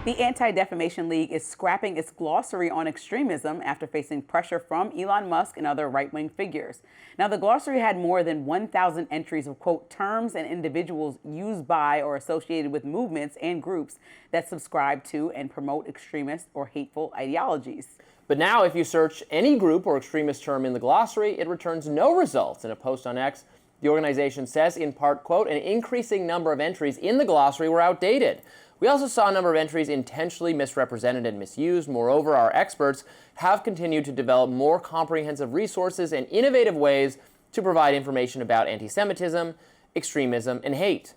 The Anti-Defamation League is scrapping its glossary on extremism after facing pressure from Elon Musk and other right-wing figures. Now, the glossary had more than 1,000 entries of, quote, terms and individuals used by or associated with movements and groups that subscribe to and promote extremist or hateful ideologies. But now, if you search any group or extremist term in the glossary, it returns no results. In a post on X, the organization says, in part, quote, an increasing number of entries in the glossary were outdated. We also saw a number of entries intentionally misrepresented and misused. Moreover, our experts have continued to develop more comprehensive resources and innovative ways to provide information about anti-Semitism, extremism, and hate.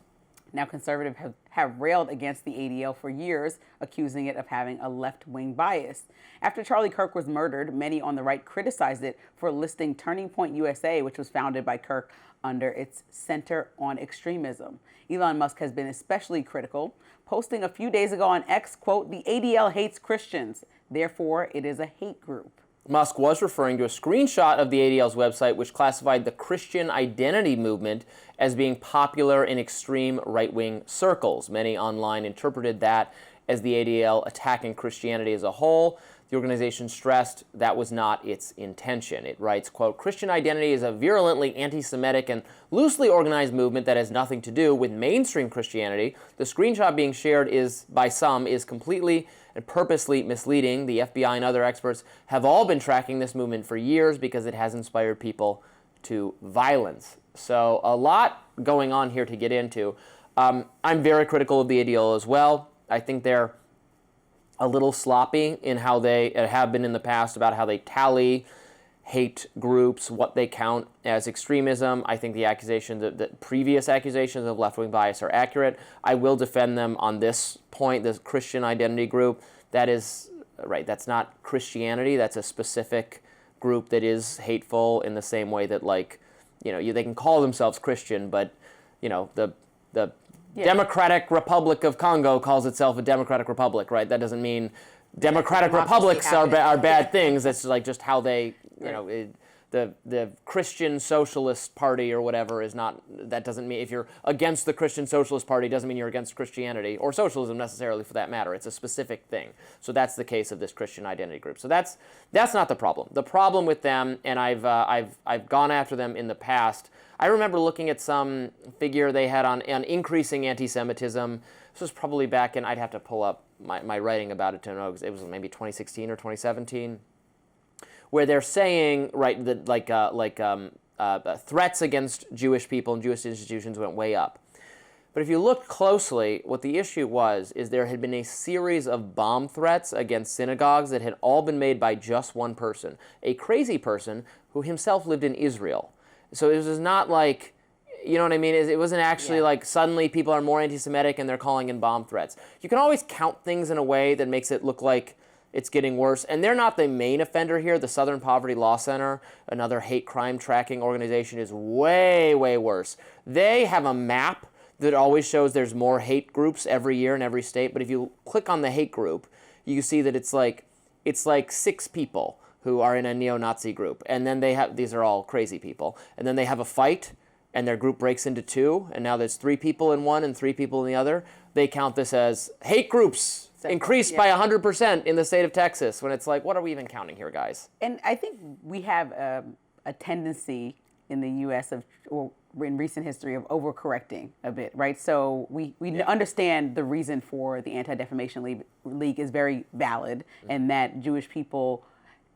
Now, conservatives have railed against the ADL for years, accusing it of having a left-wing bias. After Charlie Kirk was murdered, many on the right criticized it for listing Turning Point USA, which was founded by Kirk, under its Center on Extremism. Elon Musk has been especially critical, posting a few days ago on X, quote, the ADL hates Christians, therefore it is a hate group. Musk was referring to a screenshot of the ADL's website, which classified the Christian identity movement as being popular in extreme right-wing circles. Many online interpreted that as the ADL attacking Christianity as a whole. The organization stressed that was not its intention. It writes, quote, Christian identity is a virulently anti-Semitic and loosely organized movement that has nothing to do with mainstream Christianity. The screenshot being shared by some is completely and purposely misleading. The FBI and other experts have all been tracking this movement for years because it has inspired people to violence. So a lot going on here to get into. I'm very critical of the ADL as well. I think they're a little sloppy in how they have been in the past about how they tally hate groups, what they count as extremism. I think the accusations, the previous accusations of left-wing bias are accurate. I will defend them on this point, this Christian identity group. That is, right, that's not Christianity. That's a specific group that is hateful in the same way that, like, you know, they can call themselves Christian, but, you know, the Democratic Republic of Congo calls itself a Democratic Republic, right? That doesn't mean democratic republics are bad things. That's like just how they, you know, the Christian Socialist Party or whatever is not, that doesn't mean, if you're against the Christian Socialist Party, doesn't mean you're against Christianity or socialism necessarily for that matter. It's a specific thing. So that's the case of this Christian identity group. So that's not the problem. The problem with them, and I've gone after them in the past. I remember looking at some figure they had on increasing anti-Semitism. This was probably back in, I'd have to pull up my writing about it to know, because it was maybe 2016 or 2017, where they're saying, right, that threats against Jewish people and Jewish institutions went way up. But if you look closely, what the issue was is there had been a series of bomb threats against synagogues that had all been made by just one person, a crazy person who himself lived in Israel. So it was not like, you know what I mean? It wasn't actually like suddenly people are more anti-Semitic and they're calling in bomb threats. You can always count things in a way that makes it look like it's getting worse. And they're not the main offender here. The Southern Poverty Law Center, another hate crime tracking organization, is way, way worse. They have a map that always shows there's more hate groups every year in every state. But if you click on the hate group, you see that it's like 6 people who are in a neo-Nazi group. And then these are all crazy people. And then they have a fight, and their group breaks into 2, and now there's 3 people in one and 3 people in the other. They count this as hate groups increased by 100% in the state of Texas, when it's like, what are we even counting here, guys? And I think we have a tendency in the U.S. or in recent history of overcorrecting a bit, right? So we understand the reason for the Anti-Defamation League is very valid, and that Jewish people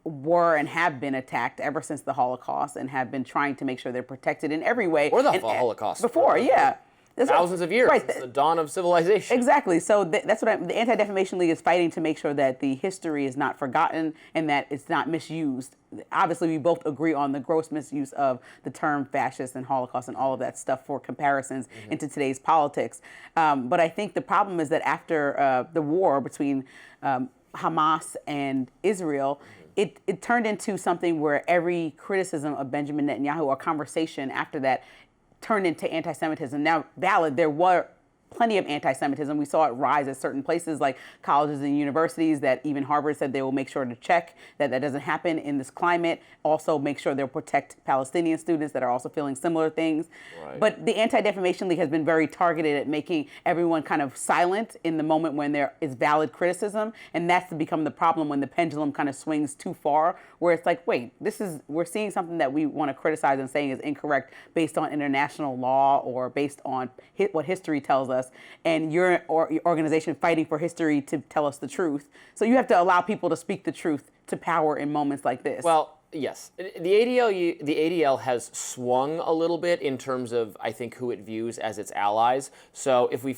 were and have been attacked ever since the Holocaust and have been trying to make sure they're protected in every way. Or the Holocaust. Before, yeah. Thousands of years, right. Since the dawn of civilization. Exactly. So that's what the Anti-Defamation League is fighting, to make sure that the history is not forgotten and that it's not misused. Obviously, we both agree on the gross misuse of the term fascist and Holocaust and all of that stuff for comparisons into today's politics. But I think the problem is that after the war between Hamas and Israel, it turned into something where every criticism of Benjamin Netanyahu or conversation after that turned into anti-Semitism. Now, valid, there were plenty of anti-Semitism. We saw it rise at certain places like colleges and universities, that even Harvard said they will make sure to check that that doesn't happen in this climate. Also make sure they'll protect Palestinian students that are also feeling similar things. Right. But the Anti-Defamation League has been very targeted at making everyone kind of silent in the moment when there is valid criticism. And that's become the problem when the pendulum kind of swings too far, where it's like, wait, we're seeing something that we want to criticize and saying is incorrect based on international law or based on what history tells us, and your organization fighting for history to tell us the truth. So you have to allow people to speak the truth to power in moments like this. Well, yes. The ADL has swung a little bit in terms of, I think, who it views as its allies. So if we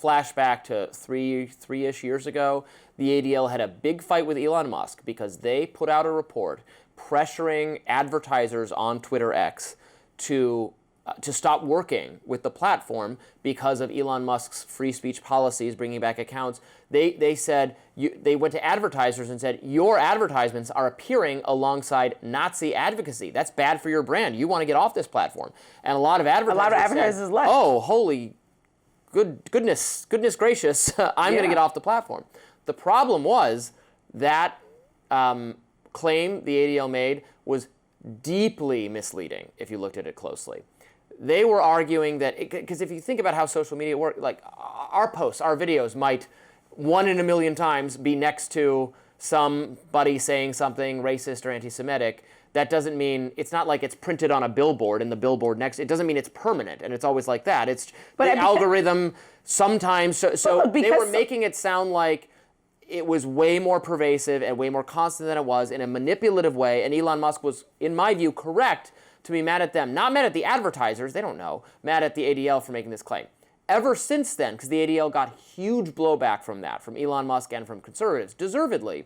flash back to three-ish years ago, the ADL had a big fight with Elon Musk because they put out a report pressuring advertisers on Twitter X to stop working with the platform because of Elon Musk's free speech policies, bringing back accounts. They said, they went to advertisers and said, your advertisements are appearing alongside Nazi advocacy. That's bad for your brand. You want to get off this platform. And a lot of advertisers said, left. oh, holy goodness gracious, I'm going to get off the platform. The problem was that claim the ADL made was deeply misleading if you looked at it closely. They were arguing that, because if you think about how social media works, like our posts, our videos might 1 in a million times be next to somebody saying something racist or anti-Semitic. That doesn't mean, it's not like it's printed on a billboard and the billboard next, it doesn't mean it's permanent and it's always like that. It's the algorithm sometimes, so they were making it sound like it was way more pervasive and way more constant than it was in a manipulative way, and Elon Musk was, in my view, correct to be mad at them. Not mad at the advertisers, they don't know, mad at the ADL for making this claim. Ever since then, because the ADL got huge blowback from that, from Elon Musk and from conservatives, deservedly,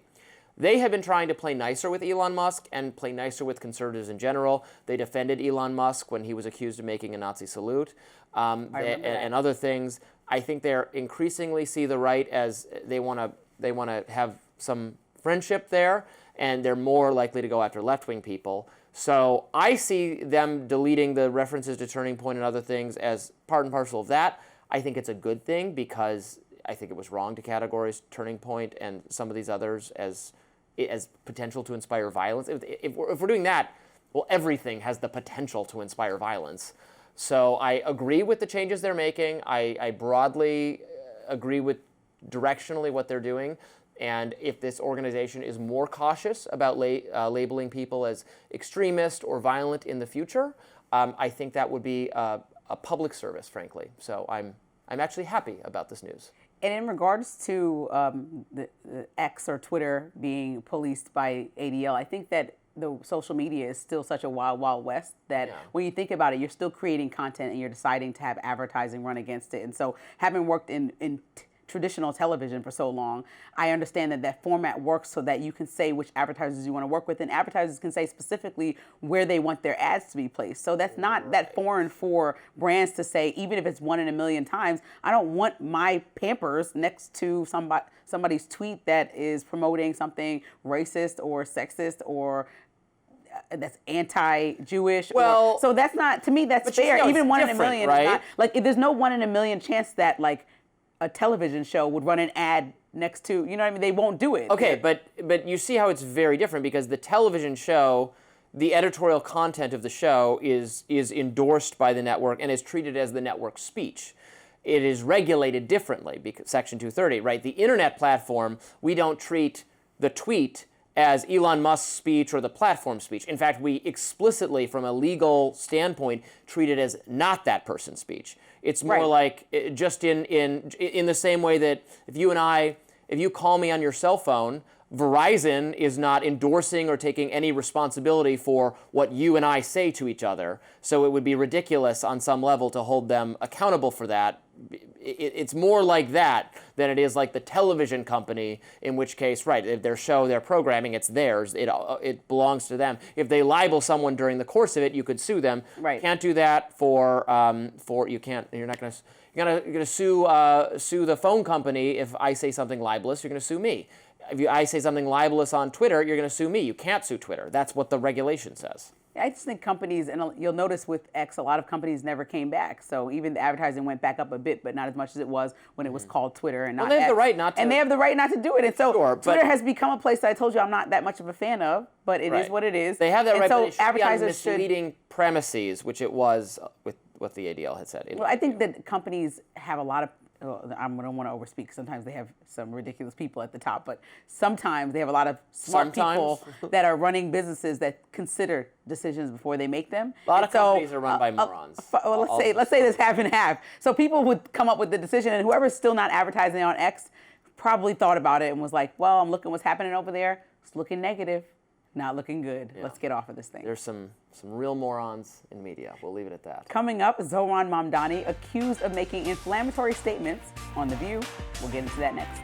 they have been trying to play nicer with Elon Musk and play nicer with conservatives in general. They defended Elon Musk when he was accused of making a Nazi salute and other things. I think they're increasingly see the right as they want to have some friendship there, and they're more likely to go after left-wing people. So I see them deleting the references to Turning Point and other things as part and parcel of that. I think it's a good thing because I think it was wrong to categorize Turning Point and some of these others as potential to inspire violence. If we're doing that, well, everything has the potential to inspire violence. So I agree with the changes they're making. I broadly agree with directionally what they're doing. And if this organization is more cautious about labeling people as extremist or violent in the future, I think that would be a public service, frankly. So I'm actually happy about this news. And in regards to the X or Twitter being policed by ADL, I think that the social media is still such a wild, wild west that when you think about it, you're still creating content and you're deciding to have advertising run against it. And so having worked in traditional television for so long, I understand that format works so that you can say which advertisers you want to work with, and advertisers can say specifically where they want their ads to be placed. So that's not that foreign for brands to say, even if it's 1 in a million times, I don't want my Pampers next to somebody's tweet that is promoting something racist or sexist or that's anti-Jewish. Well, so that's not, to me, that's fair. Even 1 in a million, right? Is not, like, if there's no 1 in a million chance that like a television show would run an ad next to, you know what I mean? They won't do it. Okay, but you see how it's very different because the television show, the editorial content of the show is endorsed by the network and is treated as the network's speech. It is regulated differently because Section 230, right? The internet platform, we don't treat the tweet as Elon Musk's speech or the platform speech. In fact, we explicitly, from a legal standpoint, treat it as not that person's speech. It's more like just in the same way that if you call me on your cell phone, Verizon is not endorsing or taking any responsibility for what you and I say to each other. So it would be ridiculous on some level to hold them accountable for that. It's more like that than it is like the television company, in which case, right, if their show, their programming, it's theirs. It belongs to them. If they libel someone during the course of it, you could sue them. Right. Can't do that for you can't. You're not going to. You're gonna sue the phone company if I say something libelous. You're going to sue me. If I say something libelous on Twitter, you're going to sue me. You can't sue Twitter. That's what the regulation says. I just think companies, and you'll notice with X, a lot of companies never came back. So even the advertising went back up a bit, but not as much as it was when it was called Twitter and not they have X. the right not to. And they have the right not to do it. And so Sure, Twitter has become a place that I told you I'm not that much of a fan of, but it is what it is. They have that and right, so but it should be on advertisers misleading premises, which it was with what the ADL had said. Well, I think that companies have a lot of, I don't want to overspeak. Sometimes they have some ridiculous people at the top, but sometimes they have a lot of smart people that are running businesses that consider decisions before they make them. A lot of companies are run by morons. Well, let's say this half and half. So people would come up with the decision, and whoever's still not advertising on X probably thought about it and was like, well, I'm looking what's happening over there. It's looking negative, not looking good. Yeah. Let's get off of this thing. There's some real morons in media. We'll leave it at that. Coming up, Zohran Mamdani accused of making inflammatory statements on The View. We'll get into that next.